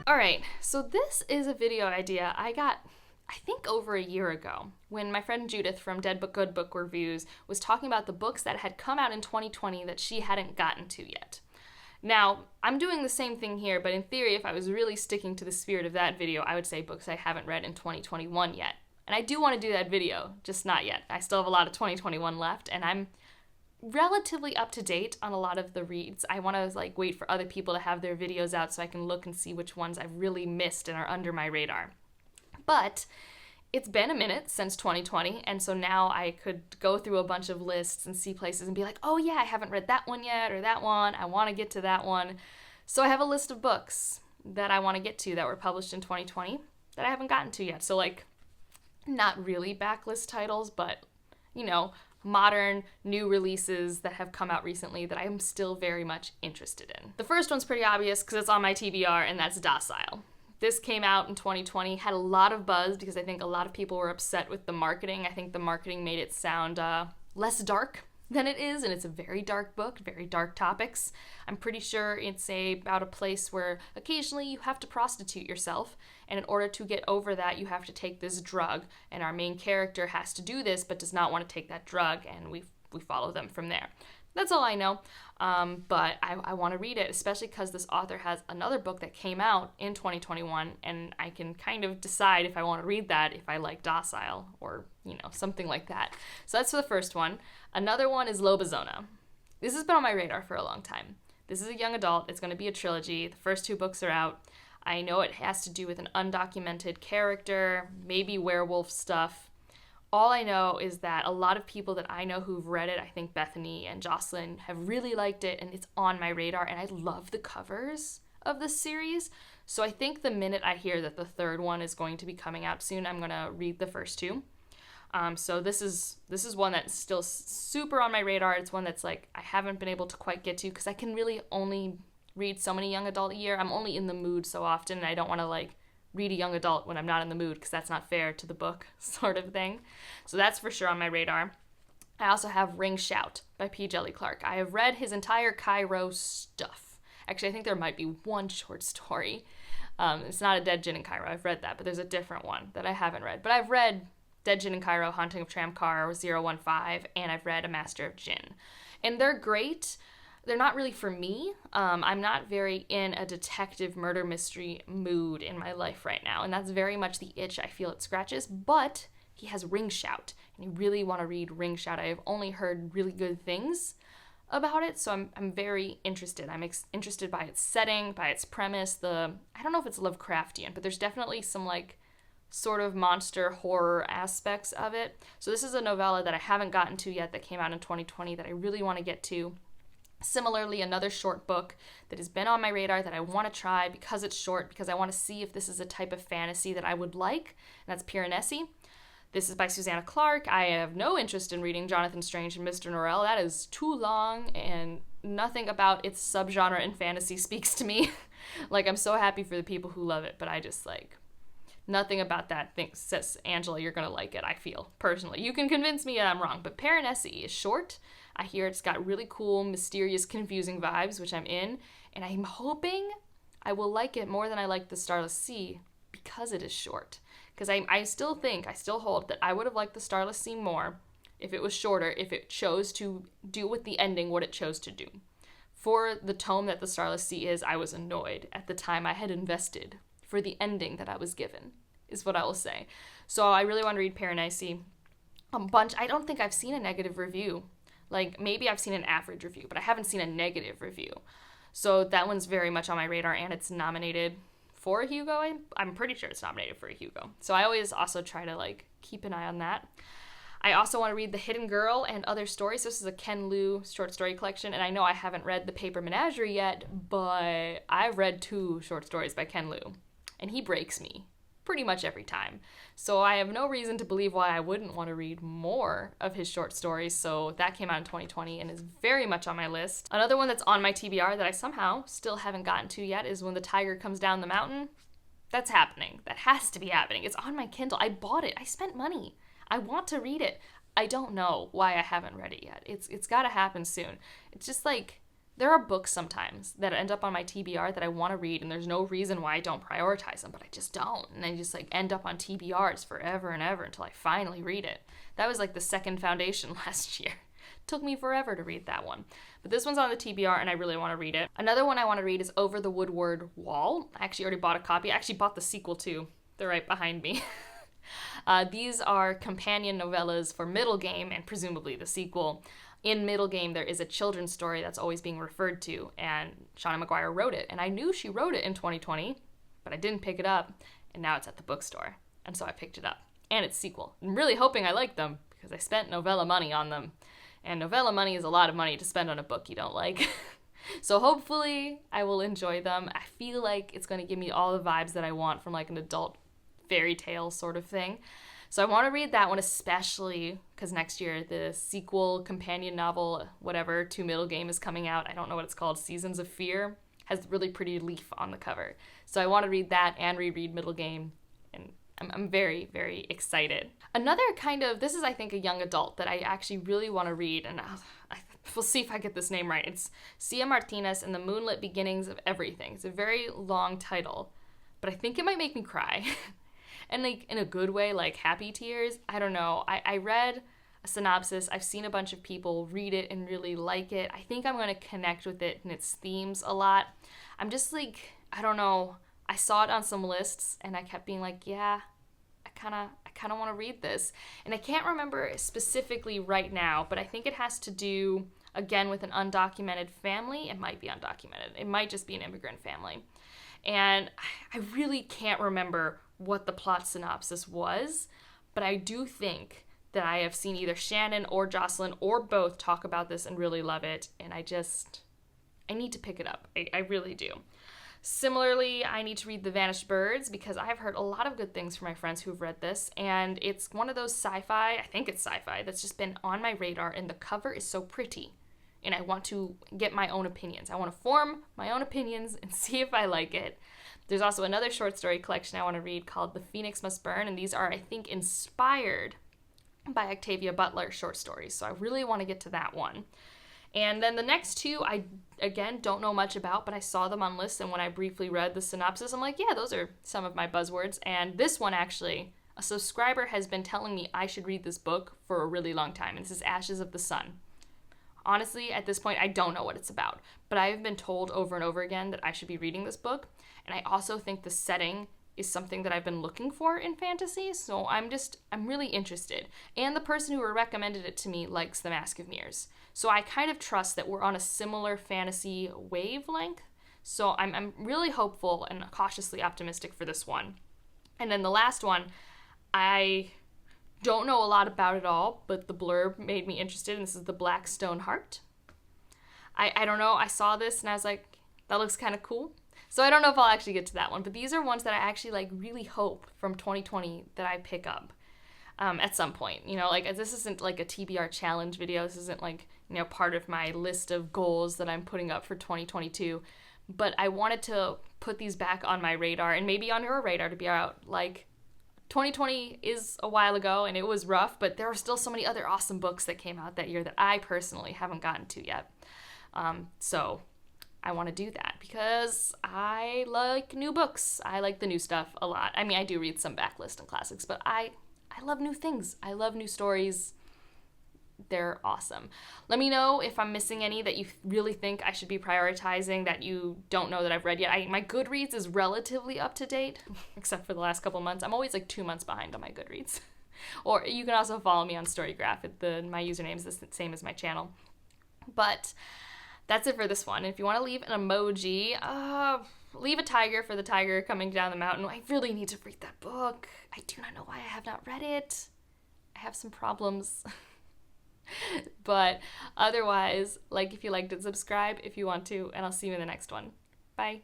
All right, so this is a video idea I got, I think, over a year ago when my friend Judith from Dead Book Good Book Reviews was talking about the books that had come out in 2020 that she hadn't gotten to yet. Now, I'm doing the same thing here, but in theory, if I was really sticking to the spirit of that video, I would say books I haven't read in 2021 yet. And I do want to do that video, just not yet. I still have a lot of 2021 left, and I'm relatively up to date on a lot of the reads. I want to wait for other people to have their videos out so I can look and see which ones I've really missed and are under my radar. But it's been a minute since 2020, and so now I could go through a bunch of lists and see places and be like, oh yeah, I haven't read that one yet, or that one, I want to get to that one. So I have a list of books that I want to get to that were published in 2020 that I haven't gotten to yet. So not really backlist titles, but modern new releases that have come out recently that I'm still very much interested in. The first one's pretty obvious because it's on my TBR, and that's Docile. This came out in 2020, had a lot of buzz because I think a lot of people were upset with the marketing. I think the marketing made it sound less dark than it is, and it's a very dark book, very dark topics. I'm pretty sure it's about a place where occasionally you have to prostitute yourself, and in order to get over that, you have to take this drug, and our main character has to do this but does not want to take that drug, and we follow them from there. That's all I know, but I want to read it, especially because this author has another book that came out in 2021, and I can kind of decide if I want to read that, if I like Docile, or, something like that. So that's the first one. Another one is Lobazona. This has been on my radar for a long time. This is a young adult. It's going to be a trilogy. The first two books are out. I know it has to do with an undocumented character, maybe werewolf stuff. All I know is that a lot of people that I know who've read it, I think Bethany and Jocelyn, have really liked it, and it's on my radar, and I love the covers of this series. So I think the minute I hear that the third one is going to be coming out soon, I'm going to read the first two. So this is one that's still super on my radar. It's one that's I haven't been able to quite get to because I can really only read so many young adult a year. I'm only in the mood so often, and I don't want to read a young adult when I'm not in the mood because that's not fair to the book, sort of thing. So that's for sure on my radar. I also have Ring Shout by P. Djeli Clark. I have read his entire Cairo stuff. Actually, I think there might be one short story. It's not a Dead Djinn in Cairo. I've read that, but there's a different one that I haven't read. But I've read Dead Djinn in Cairo, Haunting of Tramcar, 015, and I've read A Master of Djinn. And they're great. They're not really for me. I'm not very in a detective murder mystery mood in my life right now, and that's very much the itch I feel it scratches, but he has Ring Shout, and I really want to read Ring Shout. I have only heard really good things about it, so I'm very interested. I'm interested by its setting, by its premise. I don't know if it's Lovecraftian, but there's definitely some sort of monster horror aspects of it. So this is a novella that I haven't gotten to yet that came out in 2020 that I really want to get to. Similarly, another short book that has been on my radar that I want to try because it's short, because I want to see if this is a type of fantasy that I would like, and that's Piranesi. This is by Susanna Clark. I have no interest in reading Jonathan Strange and Mr. Norrell. That is too long, and nothing about its subgenre in fantasy speaks to me. I'm so happy for the people who love it, but I just nothing about that says, Angela, you're going to like it, I feel, personally. You can convince me that I'm wrong, but Piranesi is short. I hear it's got really cool, mysterious, confusing vibes, which I'm in, and I'm hoping I will like it more than I like The Starless Sea because it is short. Because I still hold that I would have liked The Starless Sea more if it was shorter, if it chose to do with the ending what it chose to do. For the tome that The Starless Sea is, I was annoyed at the time I had invested for the ending that I was given, is what I will say. So I really want to read Piranesi a bunch. I don't think I've seen a negative review. Maybe I've seen an average review, but I haven't seen a negative review. So that one's very much on my radar, and it's nominated for a Hugo. I'm pretty sure it's nominated for a Hugo. So I always also try to, keep an eye on that. I also want to read The Hidden Girl and Other Stories. This is a Ken Liu short story collection, and I know I haven't read The Paper Menagerie yet, but I've read 2 short stories by Ken Liu, and he breaks me pretty much every time. So I have no reason to believe why I wouldn't want to read more of his short stories. So that came out in 2020 and is very much on my list. Another one that's on my TBR that I somehow still haven't gotten to yet is When the Tiger Comes Down the Mountain. That's happening. That has to be happening. It's on my Kindle. I bought it. I spent money. I want to read it. I don't know why I haven't read it yet. It's got to happen soon. It's just There are books sometimes that end up on my TBR that I want to read, and there's no reason why I don't prioritize them, but I just don't. And I just like end up on TBRs forever and ever until I finally read it. That was like the second Foundation last year. It took me forever to read that one. But this one's on the TBR and I really want to read it. Another one I want to read is Over the Woodward Wall. I actually already bought a copy. I actually bought the sequel too. They're right behind me. These are companion novellas for Middle Game and presumably the sequel. In Middle Game, there is a children's story that's always being referred to, and Shauna Maguire wrote it. And I knew she wrote it in 2020, but I didn't pick it up, and now it's at the bookstore. And so I picked it up. And it's sequel. I'm really hoping I like them, because I spent novella money on them. And novella money is a lot of money to spend on a book you don't like. So hopefully I will enjoy them. I feel like it's going to give me all the vibes that I want from like an adult fairy tale sort of thing. So I want to read that one especially because next year the sequel, companion novel, whatever, to Middle Game is coming out. I don't know what it's called. Seasons of Fear has a really pretty leaf on the cover. So I want to read that and reread Middle Game. And I'm very, very excited. Another kind of, this is I think a young adult that I actually really want to read. And we'll see if I get this name right. It's Cia Martinez and the Moonlit Beginnings of Everything. It's a very long title, but I think it might make me cry. And like in a good way, like happy tears. I don't know. I read a synopsis. I've seen a bunch of people read it and really like it. I think I'm going to connect with it and its themes a lot. I'm just like, I don't know. I saw it on some lists and I kept being like, yeah, I kind of want to read this. And I can't remember specifically right now, but I think it has to do, again, with an undocumented family. It might be undocumented. It might just be an immigrant family. And I really can't remember what the plot synopsis was, but I do think that I have seen either Shannon or Jocelyn or both talk about this and really love it, and I need to pick it up. I really do. Similarly, I need to read The Vanished Birds because I've heard a lot of good things from my friends who've read this, and it's one of those sci-fi, I think it's sci-fi, that's just been on my radar, and the cover is so pretty, and I want to get my own opinions. I want to form my own opinions and see if I like it. There's also another short story collection I want to read called The Phoenix Must Burn, and these are, I think, inspired by Octavia Butler short stories, so I really want to get to that one. And then the next two, I, again, don't know much about, but I saw them on lists, and when I briefly read the synopsis, I'm like, yeah, those are some of my buzzwords. And this one, actually, a subscriber has been telling me I should read this book for a really long time, and this is Ashes of the Sun. Honestly, at this point, I don't know what it's about, but I have been told over and over again that I should be reading this book, and I also think the setting is something that I've been looking for in fantasy, so I'm really interested. And the person who recommended it to me likes The Mask of Mirrors, so I kind of trust that we're on a similar fantasy wavelength, so I'm really hopeful and cautiously optimistic for this one. And then the last one, I don't know a lot about it all, but the blurb made me interested, and this is The Black Stone Heart. I don't know, I saw this and I was like, that looks kind of cool. So I don't know if I'll actually get to that one, but these are ones that I actually like really hope from 2020 that I pick up at some point. You know, like this isn't like a TBR challenge video. This isn't like, you know, part of my list of goals that I'm putting up for 2022. But I wanted to put these back on my radar and maybe on your radar to be out. Like 2020 is a while ago and it was rough, but there are still so many other awesome books that came out that year that I personally haven't gotten to yet. So I want to do that because I like new books. I like the new stuff a lot. I mean, I do read some backlist and classics, but I love new things. I love new stories. They're awesome. Let me know if I'm missing any that you really think I should be prioritizing that you don't know that I've read yet. My Goodreads is relatively up to date, except for the last couple months. I'm always like 2 months behind on my Goodreads. Or you can also follow me on Storygraph. My username is the same as my channel. But that's it for this one. If you want to leave an emoji, leave a tiger for the tiger coming down the mountain. I really need to read that book. I do not know why I have not read it. I have some problems. But otherwise, like if you liked it, subscribe if you want to, and I'll see you in the next one. Bye.